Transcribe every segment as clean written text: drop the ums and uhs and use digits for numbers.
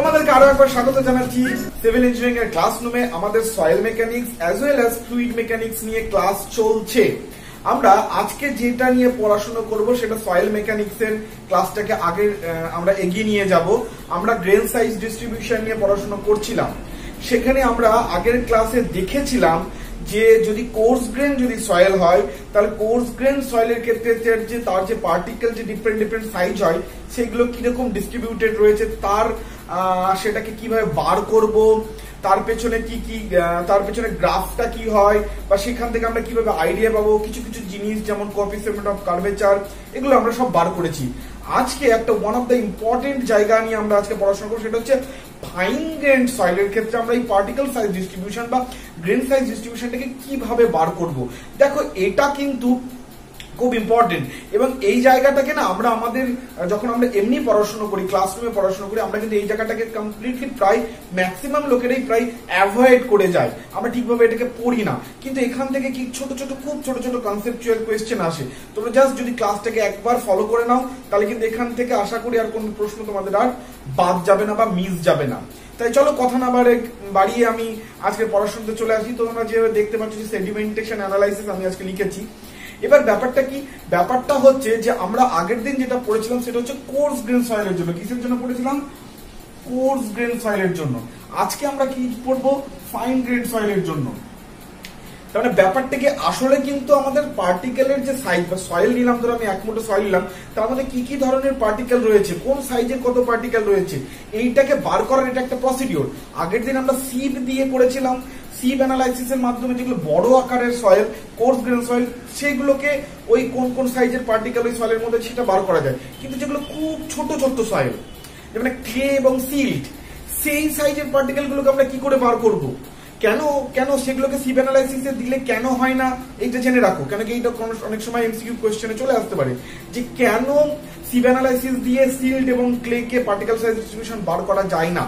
তোমাদেরকে আরো একবার স্বাগত জানাচ্ছি সিভিল ইঞ্জিনিয়ারিং এর ক্লাসরুমে। আমাদের soil mechanics as well as fluid mechanics নিয়ে ক্লাস চলছে। আমরা আজকে যেটা নিয়ে পড়াশোনা করব সেটা সয়েল মেকানিক্স এর ক্লাসটাকে আগে আমরা এগিয়ে নিয়ে যাব। আমরা গ্রেন সাইজ ডিস্ট্রিবিউশন নিয়ে পড়াশোনা করছিলাম। সেখানে আমরা আগের ক্লাসে দেখেছিলাম যে যদি কোর্স গ্রেন যদি সয়েল হয় তাহলে কোর্স গ্রেন সয়েলের ক্ষেত্রে যে তার যে পার্টিকেল যে ডিফারেন্ট সাইজ হয় সেগুলো কিরকম ডিস্ট্রিবিউটেড রয়েছে, তার সেটাকে কিভাবে বার করব, তার পেছনে তার পেছনে গ্রাফটা কি হয়, বা সেখান থেকে আমরা কিভাবে আইডিয়া পাবো কিছু কিছু জিনিস যেমন কোএফিসিয়েন্ট অফ কার্ভেচার, এগুলো আমরা সব বার করেছি। আজকে একটা ওয়ান অফ দ্য ইম্পর্টেন্ট জায়গা নিয়ে আমরা আজকে পড়াশোনা করবো, সেটা হচ্ছে ফাইন গ্রেন সয়েলের ক্ষেত্রে আমরা এই পার্টিকেল সাইজ ডিস্ট্রিবিউশন বা গ্রেন সাইজ ডিস্ট্রিবিউশনটাকে কিভাবে বার করব। দেখো এটা কিন্তু খুব ইম্পর্টেন্ট, এবং এই জায়গাটাকে না আমরা আমাদের যখন আমরা এমনি পড়াশোনা করি, ক্লাসরুমে পড়াশোনা করি, আমরা কিন্তু এই জায়গাটাকে কমপ্লিটলি প্রায় ম্যাক্সিমাম লোকেরাই প্রায় অ্যাভয়েড করে যায়, আমরা ঠিকভাবে এটাকে পড়ি না। কিন্তু এখান থেকে কি খুব ছোট ছোট কনসেপচুয়াল কোয়েশ্চেন আসে। তোমরা জাস্ট যদি ক্লাসটাকে একবার ফলো করে নাও তাহলে কিন্তু এখান থেকে আশা করি আর কোন প্রশ্ন তোমাদের আর বাদ যাবে না বা মিস যাবে না। তাই চলো কথা না বাড়িয়ে আমি আজকে পড়াশোনাতে চলে আসি। তোমরা যেভাবে দেখতে পাচ্ছ যে সেডিমেন্টেশন অ্যানালাইসিস আমি আজকে লিখেছি। এবার ব্যাপারটা কি, ব্যাপারটা হচ্ছে যে আমরা আগের দিন যেটা পড়েছিলাম সেটা হচ্ছে কোর্স গ্রেন সয়েলের জন্য। কিসের জন্য পড়েছিলাম? কোর্স গ্রেন সয়েলের জন্য। আজকে আমরা কি পড়বো? ফাইন গ্রেন সয়েলের জন্য। তার মানে ব্যাপারটা কি, আসলে কিন্তু আমাদের পার্টিকেলের যে সাইজ বা সয়েল নিলাম, ধরো আমি এক মুঠো সয়েল নিলাম, তার মধ্যে কি কি ধরনের পার্টিকেল রয়েছে, কোন সাইজের কত পার্টিকেল রয়েছে, এইটাকে বার করার এটা একটা প্রসিডিওর। আগের দিন আমরা সিপ দিয়ে করেছিলাম, সিপ অ্যানালাইসিসের মাধ্যমে যেগুলো বড় আকারের সয়েল, কোর্স গ্রেন সয়েল, সেগুলোকে ওই কোন কোন সাইজের পার্টিকেল ওই সয়েলের মধ্যে সেটা বার করা যায়। কিন্তু যেগুলো খুব ছোট ছোট সয়েল, যেমন ক্লে এবং সিল্ট, সেই সাইজের পার্টিকেল গুলোকে আমরা কি করে বার করব? কেন সেগুলোকে সিপ অ্যানালাইসিসে দিলে কেন হয় না, এইটা জেনে রাখো। কেন কি এইটা অনেক সময় এমসিকিউ কোশ্চেনে চলে আসতে পারে যে কেন সিপ অ্যানালাইসিস দিয়ে সিল্ট এবং ক্লে কে পার্টিকেল সাইজ ডিস্ট্রিবিউশন বার করা যায় না।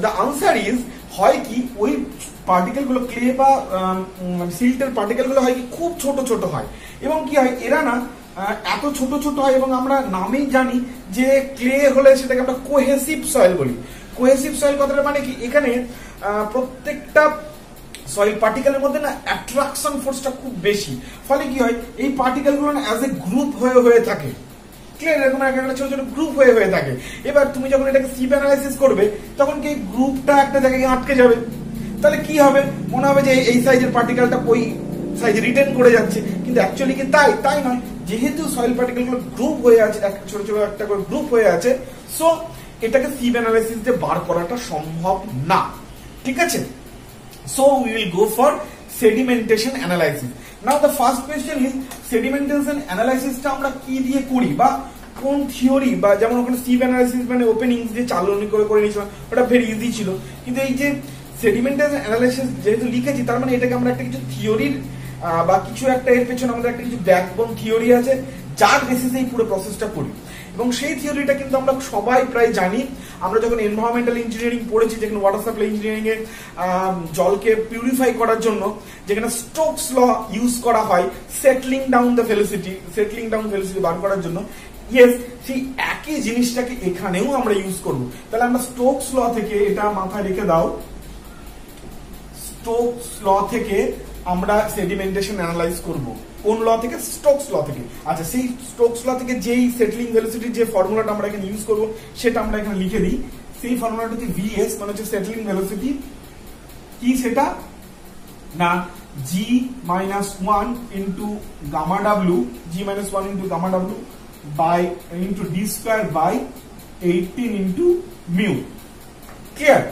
দ্য আনসার ইজ, হয় কি ওই পার্টিকেল গুলো ক্লে বা সিল্টের পার্টিকেল গুলো হয় কি খুব ছোট ছোট হয়, এবং কি হয় এরা না এত ছোট ছোট হয়, এবং আমরা নামেই জানি যে ক্লে হলে সেটাকে আমরা কোহেসিভ সয়েল বলি। কোহেসিভ সয়েল কথাটা মানে কি, এখানে প্রত্যেকটা সয়েল পার্টিকেলের মধ্যে না অ্যাট্রাকশন ফোর্সটা খুব বেশি, ফলে কি হয় এই পার্টিকেল গুলো না অ্যাজ এ গ্রুপ হয়ে থাকে, ক্লিয়ার? এরকম একটা ছোট ছোট গ্রুপ হয়ে থাকে। এবার তুমি যখন এটাকে সিপ অ্যানালাইসিস করবে তখন কি গ্রুপটা একটা জায়গায় আটকে যাবে, তাহলে কি হবে, মনে হবে যে এই সাইজের পার্টিকেলটা ওই সাইজে রিটেন করে যাচ্ছে, কিন্তু অ্যাকচুয়ালি কি তাই নয়। যেহেতু সয়েল পার্টিকেল গুলো গ্রুপ হয়ে আছে, ছোট ছোট একটা করে গ্রুপ হয়ে আছে, সো এটাকে সিপ অ্যানালাইসিস দিয়ে বার করাটা সম্ভব না, ঠিক আছে? So we will go for sedimentation analysis. Now the first question is, sedimentation অ্যানালাইসিসটা আমরা কি দিয়ে করি বা কোন থিওরি, বা যেমন ওখানে সিপ অ্যানালাইসিস মানে ওপেনিংস যে চালনি করে নিয়েছিলাম ওটা ভেরি ইজি ছিল, কিন্তু এই যে সেডিমেন্টেশন অ্যানালাইসিস যেহেতু লিখেছি তার মানে এটাকে আমরা একটা কিছু থিওরির বা কিছু একটা এর পেছনে আমাদের একটা কিছু ব্যাকবোন থিওরি আছে যার বেসিসে এই পুরো প্রসেসটা করি, এবং সেই থিওরিটা কিন্তু আমরা সবাই প্রায় জানি। আমরা যখন এনভায়রনমেন্টাল ইঞ্জিনিয়ারিং পড়েছি, যেখানে ওয়াটার সাপ্লাই ইঞ্জিনিয়ারিং এ জলকে পিউরিফাই করার জন্য যেখানে স্টোকস ল ইউজ করা হয় সেটলিং ডাউন ভেলোসিটি বার করার জন্য, ইয়েস সেই একই জিনিসটাকে এখানেও আমরা ইউজ করব। তাহলে আমরা স্টোকস ল থেকে, এটা মাথায় রেখে দাও, স্টোকস ল থেকে আমরা সেডিমেন্টেশন অ্যানালাইজ করব। কোন ল থেকে? স্টোকস ল থেকে। আচ্ছা, সেই স্টোকস ল থেকে যেই সেটলিং ভেলোসিটির যে ফর্মুলাটা আমরা এখানে ইউজ করব সেটা আমরা এখানে লিখে দিই। সেই ফর্মুলাটা হচ্ছে ভিএস, মানে হচ্ছে সেটলিং ভেলোসিটি। কি সেটা? না, জি মাইনাস 1 ইন্টু গামা ডাব্লিউ, by into d square by 18 into mu. Clear?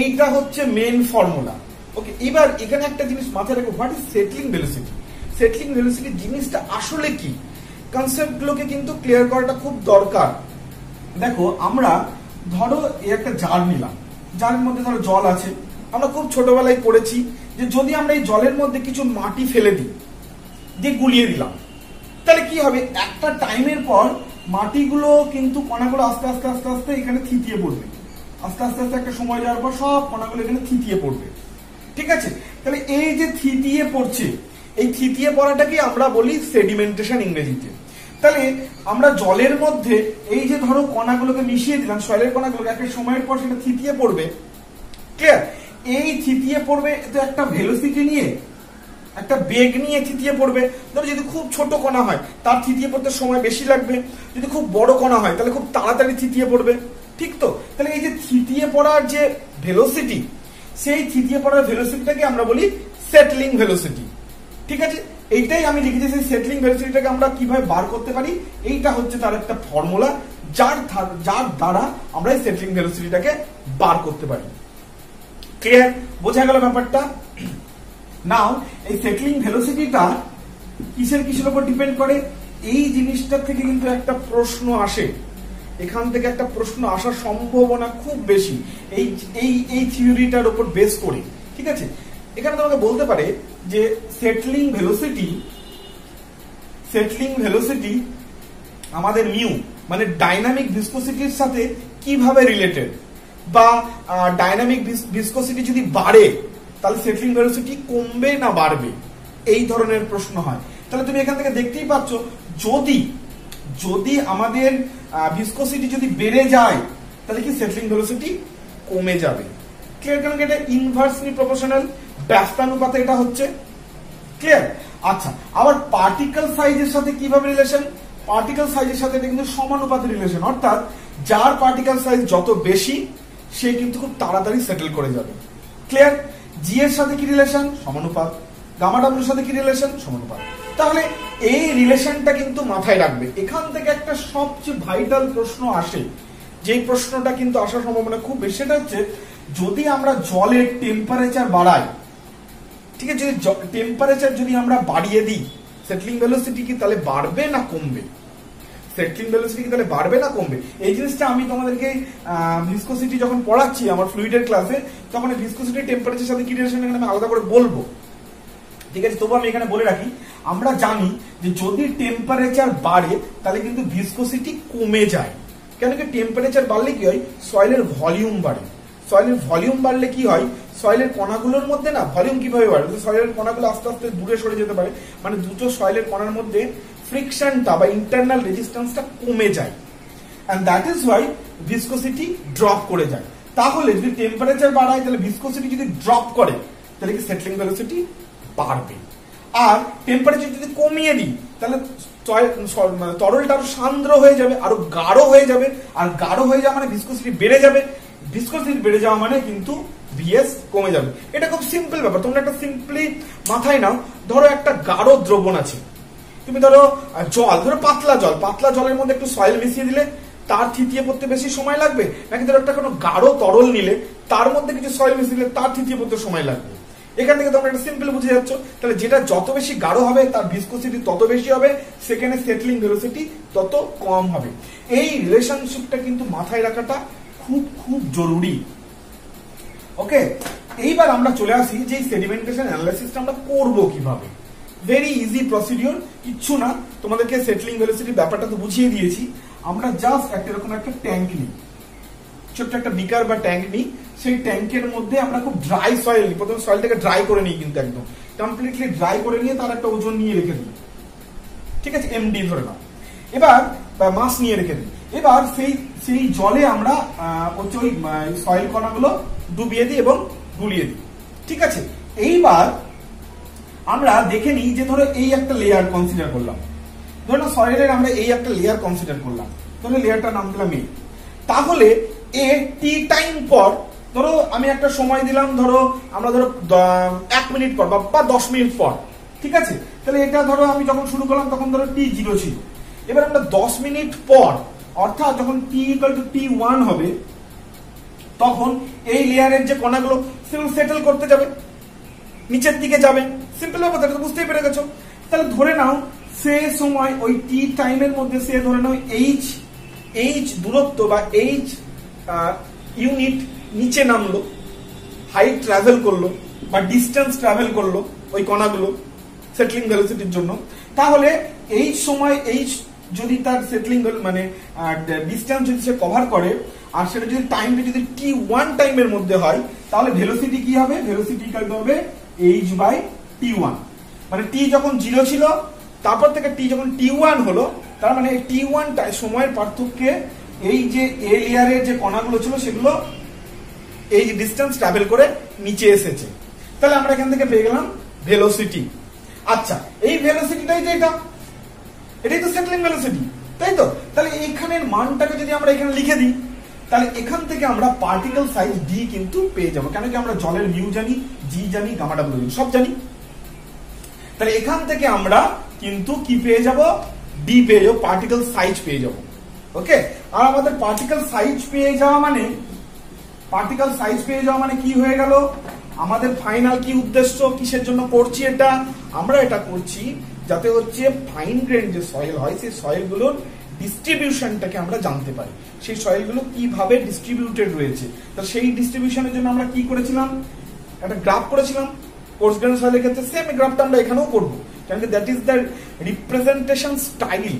এইটা হচ্ছে মেন ফর্মুলা। ওকে, এবার এখানে একটা জিনিস মাথায় রাখো, what is settling velocity? Settling velocity জিনিসটা আসলে কি, কনসেপ্ট গুলোকে কিন্তু ক্লিয়ার করাটা খুব দরকার। দেখো, আমরা ধরো এই একটা জার নিলাম, জারের মধ্যে ধরো জল আছে। আমরা খুব ছোটবেলায় পড়েছি যে যদি আমরা এই জলের মধ্যে কিছু মাটি ফেলে দিই, দিয়ে গুলিয়ে দিলাম, তাহলে কি হবে, একটা টাইমের পর মাটিগুলো কিন্তু কণাগুলো আস্তে আস্তে আস্তে আস্তে এখানে থিতিয়ে পড়বে, আস্তে আস্তে আস্তে একটা সময় যাওয়ার পর সব কণাগুলো এখানে থিতিয়ে পড়বে, ঠিক আছে? তাহলে এই যে থিতিয়ে পড়ছে, এই থিতিয়ে পড়াটাকে আমরা বলি সেডিমেন্টেশন ইংরেজিতে। তাহলে আমরা জলের মধ্যে এই যে ধরো কণাগুলোকে মিশিয়ে দিলাম, সয়েলের কণাগুলোকে, একটা সময়ের পর সেটা থিতিয়ে পড়বে, ক্লিয়ার? এই থিতিয়ে পড়বে তো একটা ভেলোসিটি নিয়ে, একটা বেগ নিয়ে থিতিয়ে পড়বে। ধরো যদি খুব ছোট কণা হয় তার থিতিয়ে পড়তে সময় বেশি লাগবে, যদি খুব বড় কণা হয় তাহলে খুব তাড়াতাড়ি থিতিয়ে পড়বে, ঠিক তো? তাহলে এই যে থিতিয়ে পড়ার যে ভেলোসিটি, সেই থিতিয়ে পড়ার ভেলোসিটিটাকে আমরা বলি সেটলিং ভেলোসিটি, ঠিক আছে? এইটাই আমি লিখেছি, সেই সেটলিং ভেলোসিটিটাকে আমরা কিভাবে বার করতে পারি, এইটা হচ্ছে তার একটা ফর্মুলা, যার দ্বারা আমরা এই সেটলিং ভেলোসিটিটাকে বার করতে পারি। ক্লিয়ার? বোঝা গেল ব্যাপারটা? নাও এই সেটলিং ভেলোসিটিটা কিসের উপর ডিপেন্ড করে? এই জিনিসটা থেকে কিন্তু একটা প্রশ্ন আসে, এখান থেকে একটা প্রশ্ন আসার সম্ভাবনা খুব বেশি এই এই এই থিওরিটার উপর বেস করে, ঠিক আছে? এখানে তোমাকে বলতে পারে যে সেটলিং ভেলোসিটি আমাদের মিউ মানে ডাইনামিক ভিসকোসিটির সাথে কিভাবে রিলেটেড, বা ডাইনামিক ভিসকোসিটি যদি বাড়ে তাহলে সেটলিং ভেলোসিটি কমবে না বাড়বে, এই ধরনের প্রশ্ন হয়। তাহলে তুমি এখান থেকে দেখতেই পাচ্ছ, যদি আমাদের ভিসকোসিটি যদি বেড়ে যায় তাহলে কি সেটলিং ভেলোসিটি কমে যাবে। ক্লিয়ার? কারণ এটা ইনভার্সলি প্রপোর্শনাল, ব্যস্তানুপাতে এটা হচ্ছে। ক্লিয়ার? আচ্ছা, আবার পার্টিকেল সাইজের সাথে কিভাবে রিলেশন? পার্টিকেল সাইজের সাথে এটা কিন্তু সমানুপাতে রিলেশন, অর্থাৎ যার পার্টিকেল সাইজ যত বেশি সে কিন্তু খুব তাড়াতাড়ি সেটেল করে যাবে। ক্লিয়ার? জি এর সাথে কি রিলেশন? সমানুপাত। গামা ডাব্লিউর সাথে কি রিলেশন? সমানুপাত। তাহলে এই রিলেশনটা কিন্তু মাথায় রাখবে। এখান থেকে একটা সবচেয়ে ভাইটাল প্রশ্ন আসে, যেই প্রশ্নটা কিন্তু আসার সম্ভাবনা খুব বেশি, সেটা হচ্ছে যদি আমরা জলের টেম্পারেচার বাড়াই, ঠিক আছে, যদি টেম্পারেচার যদি আমরা বাড়িয়ে দিই, সেটলিং ভেলোসিটি কি তাহলে বাড়বে না কমবে? সেটলিং ভেলোসিটি কি তাহলে বাড়বে না কমবে? এই জিনিসটা আমি তোমাদেরকে ভিসকোসিটি যখন পড়াচ্ছি আমার ফ্লুইডের ক্লাসে, তখন ভিসকোসিটি টেম্পারেচারের সাথে কি রিলেশন এখানে আমি আলাদা করে বলবো, ঠিক আছে? তবু আমি এখানে বলে রাখি, আমরা জানি যে যদি টেম্পারেচার বাড়ে তাহলে কিন্তু ভিসকোসিটি কমে যায়। কেন কি? টেম্পারেচার বাড়লে কি হয়? সয়েলের ভলিউম বাড়ে। সয়েলের ভলিউম বাড়লে কি হয়? সয়েলের কণাগুলোর মধ্যে না ভলিউম কিভাবে বাড়ে? সয়েলের কণাগুলো আস্তে আস্তে দূরে সরে যেতে পারে, মানে দুটো সয়েলের কণার মধ্যে ফ্রিকশনটা বা ইন্টারনাল রেজিস্ট্যান্সটা কমে যায়, and that is why viscosity drop করে যায়। তাহলে যদি টেম্পারেচার বাড়ায় তাহলে ভিসকোসিটি যদি ড্রপ করে তাহলে কি সেটলিং ভেলোসিটি বাড়বে। আর টেম্পারেচার যদি কমিয়ে দিই তাহলে তরলটা আরো সান্দ্র হয়ে যাবে, আরো গাঢ় হয়ে যাবে, আর গাঢ় হয়ে যাওয়া মানে ভিসকোসিটি বেড়ে যাবে, ভিসকোসিটি বেড়ে যাওয়া মানে কিন্তু ভিএস কমে যাবে। এটা খুব সিম্পল ব্যাপার, তোমরা একটা সিম্পলি মাথায় নাও। ধরো একটা গাঢ় দ্রবণ আছে, তুমি ধরো জল, ধরো পাতলা জলের মধ্যে একটু সয়েল মিশিয়ে দিলে তার থিতিয়ে পড়তে বেশি সময় লাগবে, নাকি ধরো একটা কোনো গাঢ় তরল নিলে তার মধ্যে কিছু সয়েল মিশিয়ে দিলে তার থিতিয়ে পড়তে সময় লাগবে? এখান থেকে তোমরা একটা সিম্পল বুঝে যাচ্ছ। তাহলে যেটা যত বেশি গাঢ় হবে তার ভিসকোসিটি তত বেশি হবে, সেখানে সেটলিং ভেলোসিটি তত কম হবে। এই রিলেশনশিপটা কিন্তু মাথায় রাখাটা খুব খুব জরুরি। ওকে, এইবার আমরা চলে আসি যে সেডিমেন্টেশন অ্যানালাইসিসটা আমরা করব কিভাবে। ভেরি ইজি প্রসিডিওর, কিচ্ছু না, তোমাদেরকে সেটলিং ভেলোসিটির ব্যাপারটা তো বুঝিয়ে দিয়েছি। আমরা জাস্ট একটা এরকম একটা ট্যাঙ্ক নিই, ছোট্ট একটা বিকার বা ট্যাঙ্ক নিই, সেই ট্যাঙ্কের মধ্যে আমরা খুব ড্রাই সয়েল নিই। প্রথমে সয়েলটাকে ড্রাই করে নিই, কিন্তু একদম কমপ্লিটলি ড্রাই করে নিয়ে তার একটা ওজন নিয়ে রেখে দিই, ঠিক আছে, এমডি ধরে নাও। এবার মাস নিয়ে রেখে দিই। এবার সেই জলে আমরা ওই সয়েল কণাগুলো ডুবিয়ে দিই এবং গুলিয়ে দিই, ঠিক আছে। এইবার আমরা দেখে নিই যে ধরো এই একটা লেয়ার কনসিডার করলাম, ধরো না সয়েলের আমরা এই একটা লেয়ার কনসিডার করলাম, ধরো লেয়ারটার নাম দিলাম এ। তাহলে এ টি টাইম পর, ধরো আমি একটা সময় দিলাম, ধরো আমরা ধরো 1 মিনিট পর বা 10 মিনিট পর, ঠিক আছে। তাহলে এটা ধরো আমি যখন শুরু করলাম তখন ধরো T0 ছিল। এবার আমরা 10 মিনিট পর, অর্থাৎ যখন T=T1 হবে, তখন এই লেয়ারের যে কণাগুলো সেগুলো সেটেল করতে যাবে, নিচের দিকে যাবে। সিম্পল ব্যাপার, এটা তো বুঝতেই পেরে গেছো। তাহলে ধরে নাও সে সময় ওই টি টাইমের মধ্যে সে ধরে নাও এইচ দূরত্ব বা এইচ ইউনিট নিচে নামলো, হাইট ট্রাভেল করলো বা ডিস্টেন্স ট্রাভেল করলো ওই কণাগুলো সেটলিং ভেলোসিটির জন্য। তাহলে এই সময় এইচ যদি তার সেটলিং মানে ডিস্টেন্স যদি সে কভার করে, আর সেটা যদি টাইমটা যদি T1 টাইমের মধ্যে হয়, তাহলে ভেলোসিটি কি হবে? ভেলোসিটি হবে h/T1। মানে T যখন 0 ছিল, তারপর থেকে T যখন T1 হলো, তার মানে T1 সময়ের পার্থক্যে এই যে এ লেয়ারের যে কণাগুলো ছিল সেগুলো এই ডিস্টেন্স ট্রাভেল করে নিচে এসেছে। তাহলে আমরা এখান থেকে পেয়ে গেলাম ভেলোসিটি। আচ্ছা, এই ভেলোসিটিটাই যে এটাই তো সেটলিং ভেলোসিটি, তাই তো? তাহলে এইখানের মানটাকে যদি আমরা এখানে লিখে দিই, তাহলে এখান থেকে আমরা পার্টিকেল সাইজ ডি কিন্তু পেয়ে যাবো। কেন কি আমরা জলের মিউ জানি, জি জানি, গামা ডাব্লিউ জানি, সব জানি। তাহলে এখান থেকে আমরা কিন্তু কি পেয়ে যাব, ডি পেয়ে যাবো, পার্টিকেল সাইজ পেয়ে যাবো। ওকে, আর আমাদের পার্টিকেল সাইজ পেয়ে যাওয়া মানে কি হয়ে গেল, আমাদের ফাইনাল কি উদ্দেশ্য, কিসের জন্য করছি এটা? আমরা এটা করছি যাতে হচ্ছে ফাইন গ্রেন যে সয়েল হয় সেই সয়েল গুলোর ডিস্ট্রিবিউশনটাকে আমরা জানতে পারি, সেই সয়েল গুলো কিভাবে ডিস্ট্রিবিউটেড রয়েছে। তো সেই ডিস্ট্রিবিউশনের জন্য আমরা কি করেছিলাম, একটা গ্রাফ করেছিলাম। কোর্স গ্রেন সয়েলের ক্ষেত্রে সেম গ্রাফটা আমরা এখানেও করবো, কারণ that is the representation style.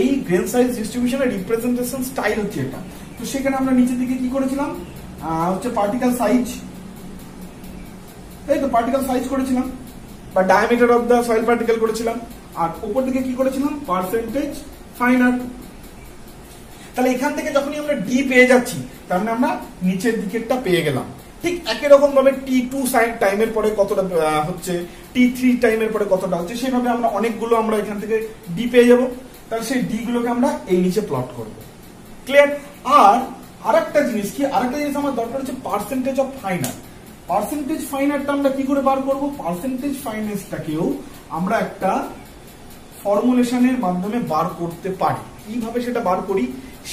এই গ্রেন সাইজ ডিস্ট্রিবিউশনের রিপ্রেজেন্টেশন স্টাইল হচ্ছে এটা। তো সেখানে আমরা নিচের দিকে কি করেছিলাম, হচ্ছে পার্টিকেল সাইজ, তাই তো? পার্টিকেল সাইজ করেছিলাম বা diameter of the soil particle করেছিলাম, আর উপর দিকে কি করেছিলাম, পার্সেন্টেজ ফাইন আর্ট। তাহলে এখান থেকে যখনই আমরা ডি পেয়ে যাচ্ছি, তার মানে আমরা নিচের দিকেরটা পেয়ে গেলাম। ঠিক একই রকম ভাবে T2 টাইমের পরে কতটা হচ্ছে, T3 টাইমের পরে কতটা হচ্ছে, সেভাবে আমরা অনেকগুলো আমরা এখান থেকে ডি পেয়ে যাব। তাহলে সেই ডি গুলোকে আমরা এই নিচে প্লট করব। ক্লিয়ার? আর আরেকটা জিনিস কি, আরেকটা জিনিস আমার দরকার হচ্ছে percentage of fine art. Percentage fine আর্টটা আমরা কি করে বার করব? পার্সেন্টেজ ফাইনেসটাকেও আমরা একটা ফর্মুলেশনের মাধ্যমে বার করতে পারি। কিভাবে সেটা বার করি,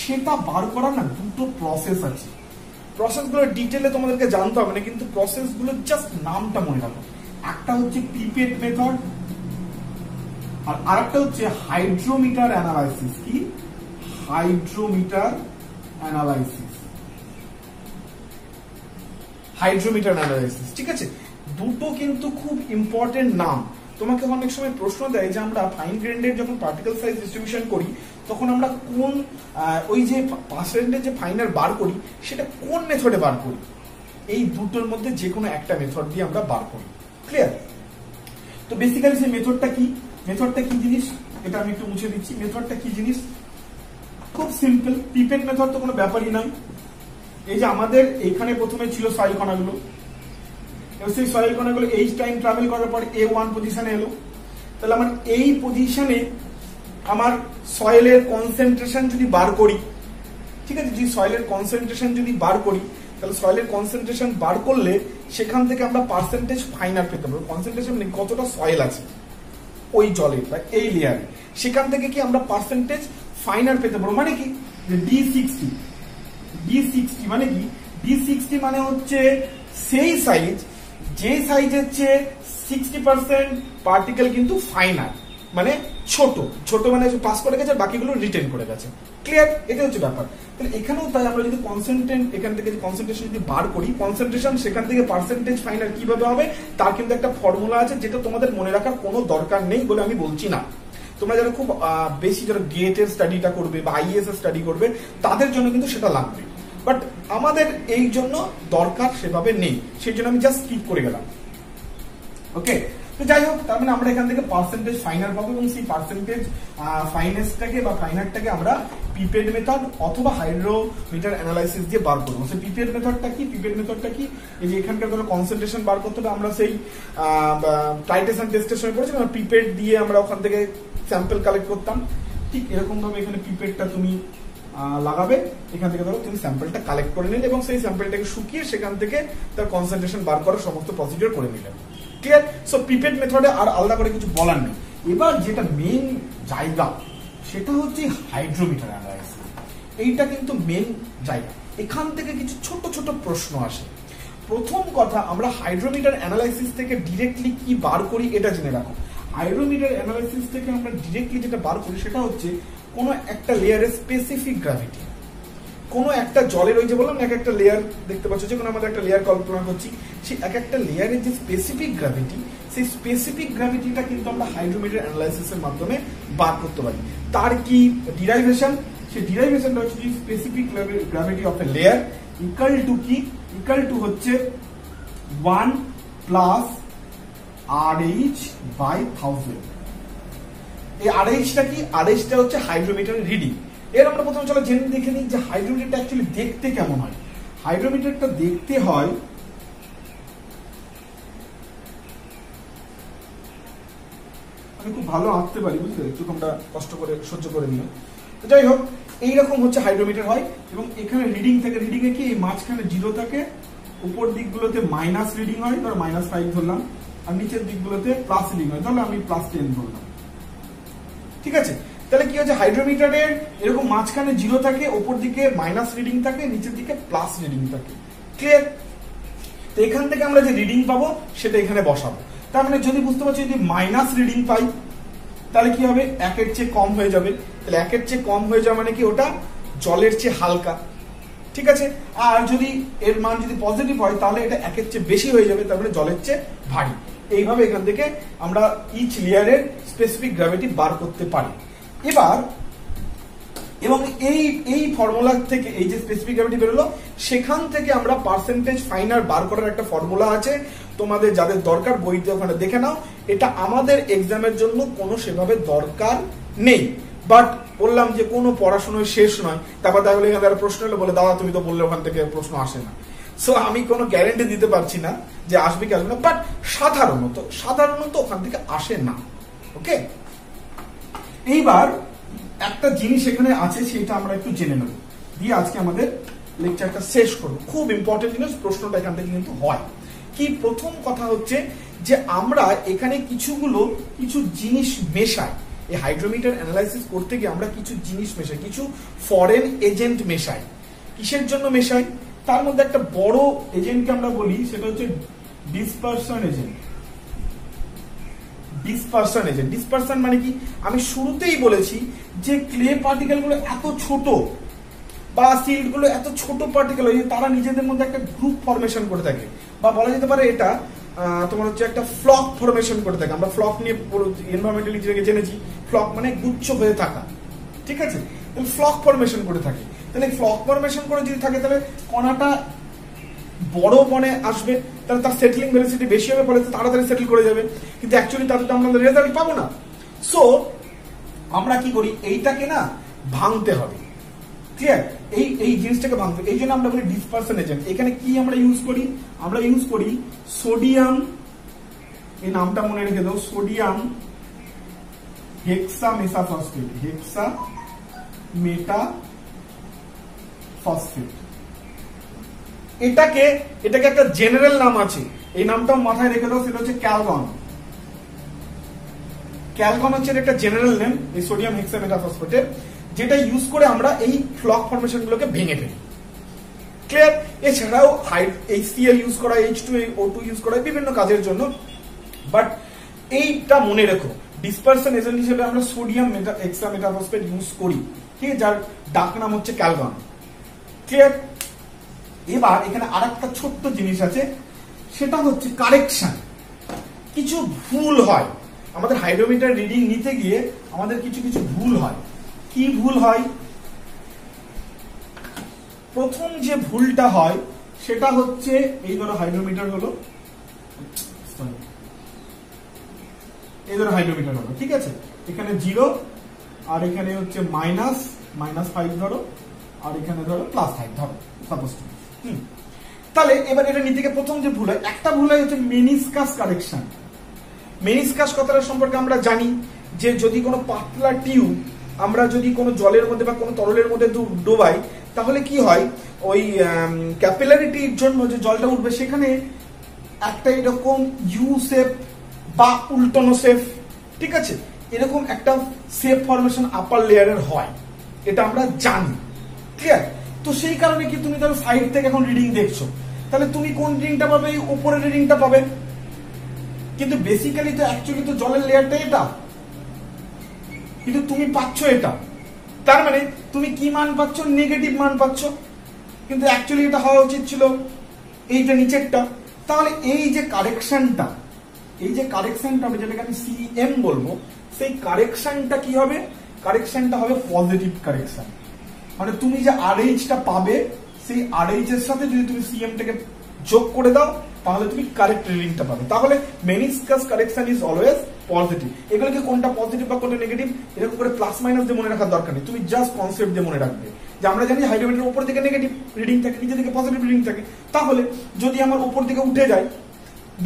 সেটা বার করার না দুটো প্রসেস আছে। প্রসেসগুলো ডিটেইলে তোমাদেরকে জানতে হবে না, কিন্তু প্রসেসগুলো জাস্ট নামটা মনে রাখো। একটা হচ্ছে পিপেট মেথড, আর আরেকটা হচ্ছে হাইড্রোমিটার অ্যানালাইসিস। কি? Hydrometer analysis. হাইড্রোমিটার অ্যানালাইসিস, ঠিক আছে? দুটো কিন্তু খুব ইম্পর্টেন্ট নাম। তোমাকে অনেক সময় প্রশ্ন দেয় যে আমরা ফাইন গ্রেন্ডের যখন পার্টিকেল সাইজ ডিস্ট্রিবিউশন করি, তখন আমরা কোন ওই যে পার্সেন্টেজ যে ফাইনার বার করি সেটা কোন মেথডে বার করি? এই দুটোর মধ্যে যে কোনো একটা মেথড দিয়ে আমরা বার করি। ক্লিয়ার? তো বেসিক্যালি সেই মেথডটা কি, মেথডটা কি জিনিস, এটা আমি একটু মুছে দিচ্ছি। মেথডটা কি জিনিস, খুব সিম্পল। পিপেট মেথড তো কোনো ব্যাপারই নাই। এই যে আমাদের এইখানে প্রথমে ছিল সয়েল কণাগুলো, সেই সয়েল কণাগুলো এই টাইম ট্রাভেল করার পর A1 পজিশনে এলো। তাহলে আমার এই পজিশনে আমার সয়েলের কনসেন্ট্রেশন যদি বার করি, ঠিক আছে, যদি সয়েলের কনসেন্ট্রেশন যদি বার করি, তাহলে সয়েলের কনসেন্ট্রেশন বার করলে সেখান থেকে আমরা পার্সেন্টেজ ফাইনার পেতে পারবো। কনসেন্ট্রেশন মানে কতটা সয়েল আছে ওই জলের বা এই লেয়ারে, সেখান থেকে কি আমরা পার্সেন্টেজ ফাইনার পেতে পারবো। মানে কি, D60 মানে কি, D60 মানে হচ্ছে সেই সাইজ, যে সাইজের চেয়ে 60% পার্টিকেল কিন্তু ফাইনার, মানে ছোট ছোট, মানে পাস করে গেছে, বাকিগুলো রিটেন করে গেছে। ক্লিয়ার? এটা হচ্ছে ব্যাপার। তাহলে এখানেও তাই আমরা যদি কনসেন্ট্রেট এখান থেকে কনসেন্ট্রেশন যদি বার করি, কনসেন্ট্রেশন সেখান থেকে পার্সেন্টেজ ফাইনাল কিভাবে হবে তার কিন্তু একটা ফর্মুলা আছে, যেটা তোমাদের মনে রাখার কোনো দরকার নেই বলে আমি বলছি না। তোমরা যারা খুব বেশি যারা গেটের স্টাডিটা করবে বা আইএস এর স্টাডি করবে, তাদের জন্য কিন্তু সেটা লাগবে, বাট আমাদের এই জন্য দরকার সেভাবে নেই, সেই জন্য আমি জাস্ট স্কিপ করে গেলাম। ওকে, তো যাই হোক, তার মানে আমরা এখান থেকে পার্সেন্টেজ ফাইনার পাবো, এবং সেই পার্সেন্টেজ ফাইনেসটাকে বা ফাইনারটাকে আমরা পিপেট মেথড অথবা হাইড্রোমিটার অ্যানালাইসিস দিয়ে বার করবো। সেই পিপেট মেথডটা কি, পিপেট মেথডটা কি, এই যে এখানকার ধরো কনসেন্ট্রেশন বার করতে হবে, আমরা সেই টাইটেশন টেস্টের সময় পড়েছি, পিপেট দিয়ে আমরা ওখান থেকে স্যাম্পল কালেক্ট করতাম। ঠিক এরকম ভাবে এখানে পিপেটটা তুমি লাগাবে, এখান থেকে ধরো তুমি স্যাম্পলটা কালেক্ট করে নিলে এবং সেই স্যাম্পলটাকে শুকিয়ে সেখান থেকে তার কনসেন্ট্রেশন বার করার সমস্ত প্রসিডিওর করে নিলে। ক্লিয়ার? সো পিপেট মেথডে আর আলাদা করে কিছু বলার নেই। এবার যেটা মেইন জায়গা সেটা হচ্ছে হাইড্রোমিটার অ্যানালাইসিস। এইটা কিন্তু মেইন জায়গা, এখান থেকে কিছু ছোট ছোট প্রশ্ন আসে। প্রথম কথা, আমরা হাইড্রোমিটার অ্যানালাইসিস থেকে ডিরেক্টলি কি বার করি এটা জেনে রাখো। হাইড্রোমিটার অ্যানালাইসিস থেকে আমরা ডিরেক্টলি যেটা বার করি সেটা হচ্ছে কোনো একটা লেয়ারের স্পেসিফিক গ্র্যাভিটি। কোনো একটা জলের, ওই যে বললাম এক একটা লেয়ার দেখতে পাচ্ছ, যে কোনো আমাদের একটা লেয়ার কল্পনা করছি, সেই এক একটা লেয়ারের যে স্পেসিফিক গ্র্যাভিটি, সেই স্পেসিফিক গ্র্যাভিটিটা কিন্তু আমরা হাইড্রোমিটার অ্যানালাইসিসের মাধ্যমে বার করতে পারি। তার কি ডিরাইভেশন, সেই ডিরাইভেশনটা হচ্ছে specific gravity of A layer equal to কি, ইকুয়াল টু হচ্ছে 1 প্লাস RH/1000। এই আরএইচটা কি? আরএইচটা হচ্ছে হাইড্রোমিটারের রিডিং। এর আমরা প্রথমে চলো জেনে দেখে নিই যে হাইড্রোমিটারটা অ্যাকচুয়ালি দেখতে কেমন হয়। হাইড্রোমিটারটা দেখতে হয় আমি খুব ভালো আঁকতে পারি, বুঝলে, একটু তোমরা কষ্ট করে সহ্য করে নিও। তো যাই হোক, এইরকম হচ্ছে হাইড্রোমিটার হয় এবং এখানে রিডিং থাকে। রিডিং এ কি মাঝখানে জিরো থাকে, উপর দিকগুলোতে মাইনাস রিডিং হয়, ধরো -5 ধরলাম, আর নিচের দিকগুলোতে প্লাস রিডিং হয়, তাহলে আমি +10 ধরলাম। ঠিক আছে, তাহলে কি হচ্ছে হাইড্রোমিটারের এরকম মাঝখানে জিরো থাকে, উপর দিকে মাইনাস রিডিং থাকে, নিচের দিকে প্লাস রিডিং থাকে। ক্লিয়ার? তো এখান থেকে আমরা যে রিডিং পাবো সেটা এখানে বসাবো। তার মানে যদি বুঝতে পারছি যদি মাইনাস রিডিং পাই তাহলে কি হবে? 1-এর চেয়ে কম হয়ে যাবে। তাহলে 1-এর চেয়ে কম হয়ে যাওয়া মানে কি ওটা জলের চেয়ে হালকা। ঠিক আছে, আর যদি এর মান যদি পজিটিভ হয় তাহলে এটা 1-এর চেয়ে বেশি হয়ে যাবে, তার মানে জলের চেয়ে ভারী। এইভাবে এখান থেকে আমরা ইচ লেয়ারের স্পেসিফিক গ্র্যাভিটি বার করতে পারি। এবার এবং এই ফর্মুলা থেকে এই যে স্পেসিফিক গ্র্যাভিটি বেরোলো, সেখান থেকে আমরা পার্সেন্টেজ ফাইনার বার করার একটা ফর্মুলা আছে, তোমাদের যাদের দরকার বইতে ওখানে দেখে নাও। এটা আমাদের এক্সামের জন্য কোনো সেভাবে দরকার নেই, বাট বললাম যে কোনো পড়াশোনার শেষ নয়। তারপর তাহলে এখানে প্রশ্ন হলে বলে দাদা তুমি তো বললে ওখান থেকে প্রশ্ন আসে না। সো আমি কোনো গ্যারেন্টি দিতে পারছি না যে আসবে কি আসবে না, বাট সাধারণত ওখান থেকে আসে না। ওকে, এইবার একটা জিনিস এখানে আছে সেটা আমরা একটু জেনে নেব, দিয়ে আজকে আমাদের লেকচারটা শেষ করব। খুব ইম্পর্টেন্ট জিনিস, প্রশ্নটা এখান থেকে কিন্তু হয় কি। প্রথম কথা হচ্ছে যে আমরা এখানে কিছু জিনিস মেশাই। এই হাইড্রোমিটার অ্যানালাইসিস করতে গিয়ে আমরা কিছু জিনিস মেশাই, কিছু ফরেন এজেন্ট মেশাই। কিসের জন্য মেশাই? তার মধ্যে একটা বড় এজেন্টকে আমরা বলি সেটা হচ্ছে ডিসপারশন এজেন্ট। ডিসপারশন মানে কি? আমি শুরুতেই বলেছি যে ক্লে পার্টিকেল গুলো এত ছোট বা সিল্ট গুলো এত ছোট পার্টিকেল হয় তারা নিজেদের মধ্যে একটা গ্রুপ ফরমেশন করে থাকে, বা বলা যেতে পারে এটা তোমার হচ্ছে একটা ফ্লক ফরমেশন করে থাকে। আমরা ফ্লক নিয়ে এনভায়রনমেন্টাল ইঞ্জিনিয়ারিং জেনেছি, ফ্লক মানে গুচ্ছ হয়ে থাকা। ঠিক আছে, ফ্লক ফরমেশন করে থাকে। তাহলে ফ্লক ফরমেশন করে যদি থাকে তাহলে কণাটা বড় মনে আসবে, তাহলে তার সেটলিং ভেলোসিটি বেশি হবে, ফলে তাড়াতাড়ি সেটেল করে যাবে, কিন্তু অ্যাকচুয়ালি তাতে তো আমরা রেজাল্ট পাবো না। সো আমরা কি করি, এইটাকে না ভাঙতে হবে। ক্লিয়ার? এই জিনিসটাকে ভাঙতে, এই জন্য আমরা বলি ডিসপারশন এজেন্ট। এখানে কি আমরা ইউজ করি? আমরা ইউজ করি সোডিয়াম, এই নামটা মনে রেখে দাও, সোডিয়াম হেক্সামেটাফসফেট। এটাকে একটা জেনারেল নাম আছে, এই নামটাও মাথায় রেখে দাও, সেটা হচ্ছে ক্যালগন। ক্যালগন হচ্ছে একটা জেনারেল নেম এই সোডিয়াম হেক্সামেটাফসফেটের, যেটা ইউজ করে আমরা এই ফ্লক ফরমেশন গুলোকে ভেঙে ফেলি। ক্লিয়ার? এছাড়াও HCl ইউজ করা, H2O2 ইউজ করা বিভিন্ন কাজের জন্য, বাট এইটা মনে রেখো ডিসপারশন এজেন্ট হিসেবে আমরা সোডিয়াম হেক্সামেটাফসফেট ইউজ করি, ঠিক আছে, যার ডাক নাম হচ্ছে ক্যালগন। ক্লিয়ার? এবার এখানে আরেকটা ছোট্ট জিনিস আছে, সেটা হচ্ছে কারেকশন। কিছু ভুল হয় আমাদের হাইড্রোমিটার রিডিং নিতে গিয়ে, আমাদের কিছু ভুল হয়। কি ভুল হয়? প্রথম যে ভুলটা হয় সেটা হচ্ছে, এই ধরো হাইড্রোমিটার হলো, হাইড্রোমিটার হলো, ঠিক আছে, এখানে 0 আর এখানে হচ্ছে -5 ধরো, আর এখানে ধরো +5 ধরো সাপোজ। তাহলে এবার এটা নিতে গিয়ে প্রথম যে ভুল হয়, একটা ভুল হয় হচ্ছে মেনিসকাস কারেকশন। মেনিসকাস কথাটা সম্পর্কে আমরা জানি যে যদি কোনো পাতলা টিউব আমরা যদি কোনো জলের মধ্যে বা কোনো তরলের মধ্যে ডোবাই, তাহলে কি হয়, ওই ক্যাপিলারিটির জন্য যে জলটা উঠবে সেখানে একটা এরকম ইউ শেপ বা উল্টানো শেপ, ঠিক আছে, এরকম একটা শেপ ফরমেশন আপার লেয়ারের হয়, এটা আমরা জানি। ক্লিয়ার? তো সেই কারণে কি তুমি ধরো সাইড থেকে এখন রিডিং দেখছো, তাহলে তুমি কোন রিডিংটা পাবে? উপরের রিডিংটা পাবে, কিন্তু বেসিক্যালি তো অ্যাকচুয়ালি তো জলের লেয়ারটা এটা, কিন্তু তুমি পাচ্ছ এটা। তার মানে তুমি কি মান পাচ্ছ? নেগেটিভ মান পাচ্ছ, কিন্তু অ্যাকচুয়ালি এটা হওয়া উচিত ছিল এইটা নিচেরটা। তাহলে এই যে কারেকশনটা আমি যেটাকে আমি CM বলবো, সেই কারেকশনটা কি হবে? কারেকশনটা হবে পজিটিভ কারেকশন। মানে তুমি যে RH-টা পাবে, সেই RH এর সাথে যদি তুমি CM টাকে যোগ করে দাও, তাহলে তুমি কারেক্ট রিডিংটা পাবে। তাহলে meniscus correction is always positive. এগুলোকে কোনটা পজিটিভ বা কোনটা নেগেটিভ এরকম করে প্লাস মাইনাস দিয়ে মনে রাখার দরকার নেই, তুমি জাস্ট কনসেপ্ট দিয়ে মনে রাখবে যে আমরা জানি হাইড্রোমিটার উপর দিকে নেগেটিভ রিডিং থাকে, নিচে দিকে পজিটিভ রিডিং থাকে। তাহলে যদি আমার উপর দিকে উঠে যায়,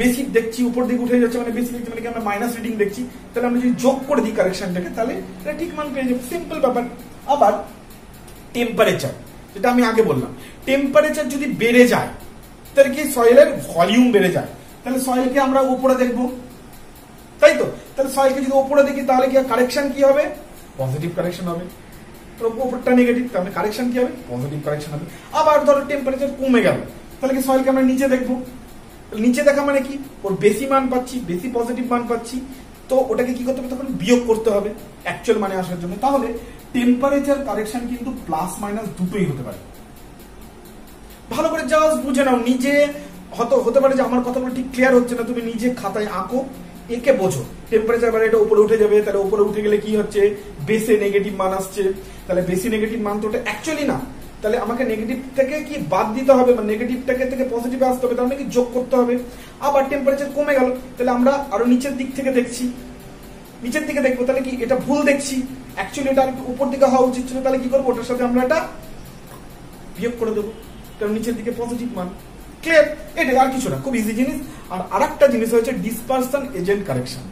বেশি দেখছি উপর দিকে উঠে যাচ্ছে মানে বেশি দেখছি মানে কি আমরা মাইনাস রিডিং দেখছি, তাহলে আমরা যদি যোগ করে দিই কারেকশনটাকে তাহলে এটা ঠিক মান পেয়ে যাবো, সিম্পল ব্যাপার। আবার টেম্পারেচার, যেটা আমি আগে বললাম, টেম্পারেচার যদি বেড়ে যায় তাহলে কি সয়েলের ভলিউম বেড়ে যায়, তাহলে সয়েলকে আমরা উপরে দেখবো, তাই তো? তাহলে সয়েলকে যদি উপরে দেখি তাহলে কি কারেকশন কি হবে? পজিটিভ কারেকশন হবে। উপরটা নেগেটিভ, তাহলে কারেকশন কি হবে? পজিটিভ কারেকশন হবে। আবার ধরো টেম্পারেচার কমে গেল, তাহলে কি সয়েলকে আমরা নিচে দেখবো, নিচে দেখা মানে কি ওর বেশি মান পাচ্ছি, বেশি পজিটিভ মান পাচ্ছি, তো ওটাকে কি করতে হবে? তখন বিয়োগ করতে হবে অ্যাকচুয়াল মানে আসার জন্য। তাহলে টেম্পারেচার কারেকশন কিন্তু প্লাস মাইনাস দুটোই হতে পারে। ভালো করে জাস্ট বুঝে নাও, নিজে হতে পারে যে আমার কথাগুলো ঠিক ক্লিয়ার হচ্ছে না, তুমি নিজে খাতায় আঁকো, একে বোঝো। টেম্পারেচার মানে এটা উপরে উঠে যাবে, তাহলে উপরে উঠে গেলে কি হচ্ছে? বেসে নেগেটিভ মান আসছে, তাহলে বেশি নেগেটিভ মান তো ওটা অ্যাকচুয়ালি না, তাহলে আমাকে নেগেটিভ থেকে কি বাদ দিতে হবে, মানে নেগেটিভটাকে থেকে পজিটিভে আসতে হবে, তাহলে কি যোগ করতে হবে। আবার টেম্পারেচার কমে গেল, তাহলে আমরা আরো নিচের দিক থেকে দেখছি, নিচের দিকে দেখবো, তাহলে কি এটা ভুল দেখছি, অ্যাকচুয়ালি এটা উপর দিকে হওয়া উচিত ছিল, তাহলে কি করবো? ওটার সাথে আমরা এটা বিয়োগ করে দেবো, কারণ নিচের দিকে পজিটিভ মান। ক্লিয়ার? এটা আর কিছু না, খুব ইজি জিনিস। আর আরেকটা জিনিস হচ্ছে dispersion agent correction.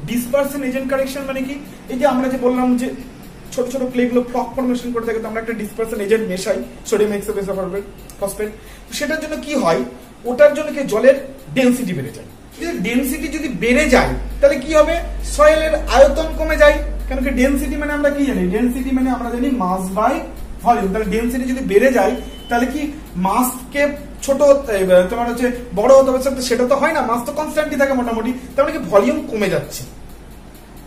Dispersion agent correction মানে কি? এই যে আমরা যে বললাম যে ছোট ছোট ক্লে গুলো ফ্লক ফর্মেশন করে থাকে, তো আমরা একটা ডিসপারশন এজেন্ট মেশাই, সোডিয়াম হেক্সাফসফেট। সেটার জন্য কি হয়? ওটার জন্য কি জলের ডেনসিটি বেড়ে যায়। ডেনসিটি যদি বেড়ে যায় তাহলে কি হবে? সয়েলের আয়তন কমে যায়, কেন কি ডেনসিটি মানে আমরা কি জানি? ডেনসিটি মানে আমরা জানি মাস বাই ভলিউম। তাহলে ডেনসিটি যদি বেড়ে যায় তাহলে কি মাসকে ছোট তোমার হচ্ছে বড় হতে হবে, সেটা তো হয় না, মাস তো কনস্ট্যান্টই থাকে মোটামুটি, তার মানে কি ভলিউম কমে যাচ্ছে।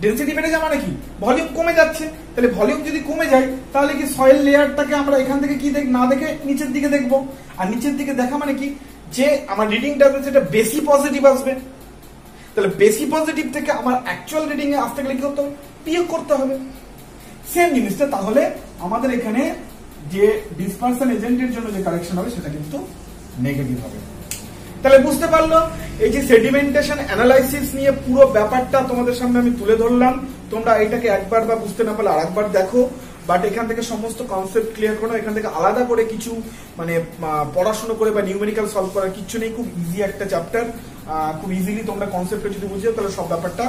ডেনসিটি বেড়ে যায় মানে কি? ভলিউম কমে যাচ্ছে। তাহলে ভলিউম যদি কমে যায় তাহলে কি সয়েল লেয়ারটাকে আমরা এখান থেকে কি না দেখে নিচের দিকে দেখবো, আর নিচের দিকে দেখা মানে কি? যে আমার রিডিংটা আসবে সেটা বেশি পজিটিভ আসবে, তাহলে বেশি পজিটিভ থেকে আমার অ্যাকচুয়াল রিডিং এ আসতে গেলে কি করতে হবে? বিয়োগ করতে হবে। সেম জিনিসটা তাহলে আমাদের এখানে যে ডিসপারশন এজেন্টের জন্য যে কারেকশন হবে সেটা কিন্তু নেগেটিভ হবে। তাহলে বুঝতে পারলো, এই যে সেডিমেন্টেশন অ্যানালাইসিস নিয়ে পুরো ব্যাপারটা তোমাদের সামনে আমি তুলে ধরলাম। তোমরা এটাকে একবার বা বুঝতে না পারলে আরেকবার দেখো, বাট এখান থেকে সমস্ত কনসেপ্ট ক্লিয়ার করো। এখান থেকে আলাদা করে কিছু মানে পড়াশোনা করে বা নিউমেরিক্যাল সলভ করার কিছু নেই, খুব ইজি একটা চ্যাপ্টার, খুব ইজিলি তোমরা কনসেপ্টটা যদি বুঝে তাহলে সব ব্যাপারটা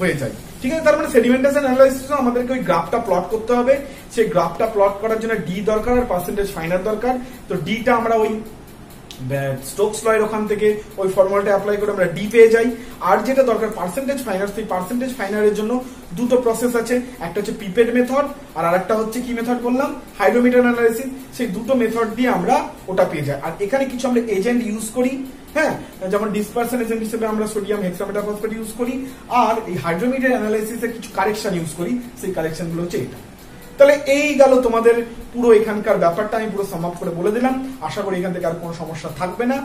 হয়ে যায়। ঠিক আছে? তার মানে সেডিমেন্টেশন অ্যানালাইসিস আমাদেরকে ওই গ্রাফটা প্লট করতে হবে। সেই গ্রাফটা প্লট করার জন্য ডি দরকার আর পার্সেন্টেজ ফাইনার দরকার। তো ডিটা আমরা ওই স্টোকস ল এর ওখান থেকে ওই ফর্মুলাটা অ্যাপ্লাই করে আমরা ডি পেয়ে যাই। আর যেটা দরকার পার্সেন্টেজ ফাইনার, সেই পার্সেন্টেজ ফাইনারের জন্য দুটো প্রসেস আছে, একটা হচ্ছে পিপেড মেথড আর আরেকটা হচ্ছে কি মেথড বললাম? Hydrometer analysis. সেই দুটো মেথড দিয়ে আমরা ওটা পেয়ে যাই। আর এখানে কিছু আমরা এজেন্ট ইউজ করি, হ্যাঁ, যেমন ডিসপারশন এজেন্ট হিসেবে আমরা সোডিয়াম হেক্সামেটাফসফেট ইউজ করি, আর এই হাইড্রোমিটার অ্যানালাইসিসে কিছু কারেকশন ইউজ করি। সেই কারেকশন গুলো হচ্ছে এটা। তাহলে এই গেল তোমাদের পুরো এখানকার ব্যাপারটা, আমি পুরো সাম আপ করে বলে দিলাম। আশা করি এখান থেকে আর কোনো সমস্যা থাকবে না।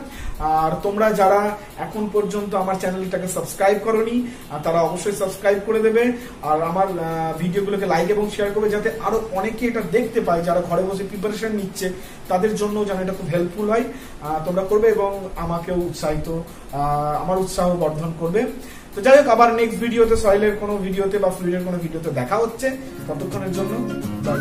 আর তোমরা যারা এখন পর্যন্ত আমার চ্যানেলটাকে সাবস্ক্রাইব করোনি তারা অবশ্যই সাবস্ক্রাইব করে দেবে, আর আমার ভিডিওগুলোকে লাইক এবং শেয়ার করবে, যাতে আরো অনেকে এটা দেখতে পায় যারা ঘরে বসে প্রিপারেশন নিচ্ছে, তাদের জন্য যেন এটা খুব হেল্পফুল হয়। তোমরা করবে এবং আমাকেও আমার উৎসাহ বর্ধন করবে। তো যাই হোক, আবার নেক্সট ভিডিওতে সয়েলের কোনো ভিডিওতে বা ফ্লুইডের কোনো ভিডিওতে দেখা হচ্ছে। ততক্ষণের জন্য বাই।